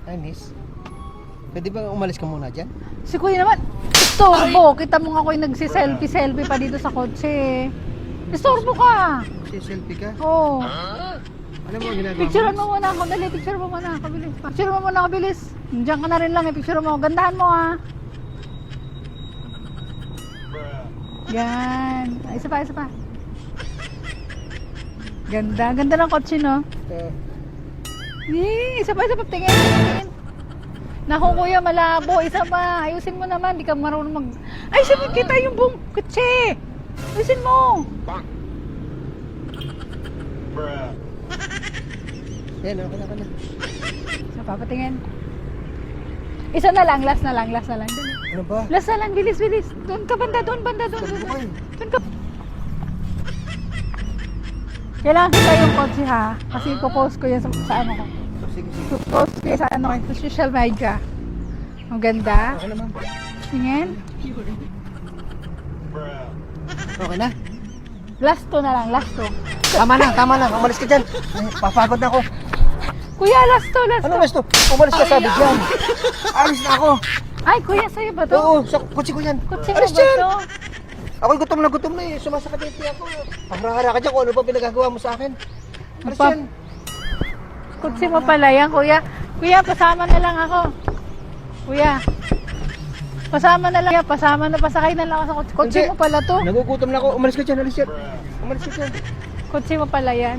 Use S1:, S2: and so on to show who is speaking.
S1: Ay, miss. Pwede ba umalis ka muna dyan?
S2: Si kuya naman, istorbo. Kita mo nga ako yung nagsiselfie-selfie pa dito sa kotse. Istorbo ka.
S1: Selfie ka?
S2: Oo.
S1: Ano mo ang ginagawa
S2: Picturean mo muna ako. Dali, picture mo muna ako. Bilis. Picture mo muna ako, bilis. Diyan ka na rin lang. Picture mo. Gandahan mo ha. Yan. Ay, isa pa, isa pa. Ganda. Ganda ng kotse, no? Isa pa, isa pa. Tingin, tingin. Naku, kuya, malabo. Isa pa. Ayusin mo naman. Di ka marunong mag... Ay, sabi kita yung buong kotse. Ayusin mo.
S1: Yan, okay na ka na.
S2: Isa pa, patingin. Isa na lang. Last na lang. Last na lang. Dali.
S1: Ano ba?
S2: Last na lang. Bilis, bilis. Doon ka, banda. Doon, banda. Doon, doon.
S1: Tumakbo kayo.
S2: Doon ka. Kailangan kita yung kotse ha. Kasi ipopost ko yan sa ano ko.
S1: Sige, sige.
S2: Ipopost ko yan sa ano ko. Sa social media. Ang ganda.
S1: Okay na, ma'am.
S2: Tingin.
S1: Okay na?
S2: Last to na lang. Last to.
S1: Tama na, tama na. Umalis ka dyan. Ay, papagod na ako.
S2: Kuya, last to. Last
S1: Ano
S2: to.
S1: gusto? Umalis ka sabi dyan. Alis na ako.
S2: Ay, kuya, sa'yo ba to?
S1: Oo, sa kutsi ko yan.
S2: Kotse mo
S1: Alis
S2: ba
S1: dyan.
S2: to?
S1: Ako'y gutom na eh. Sumasakit yung tiyan ko. Paharara ka dyan kung ano ba pinagagawa mo sa akin. Alis
S2: Pap-
S1: dyan.
S2: Kotse mo pala yan, kuya. Kuya, pasama na lang ako. Kuya. Pasama na lang. Pasama na, pasakay na lang ako sa kotse. Kotse
S1: Hindi.
S2: mo pala to.
S1: Nagugutom na ako. Umalis ka dyan, alis dyan. Umalis ka dyan.
S2: Kotse mo pala yan.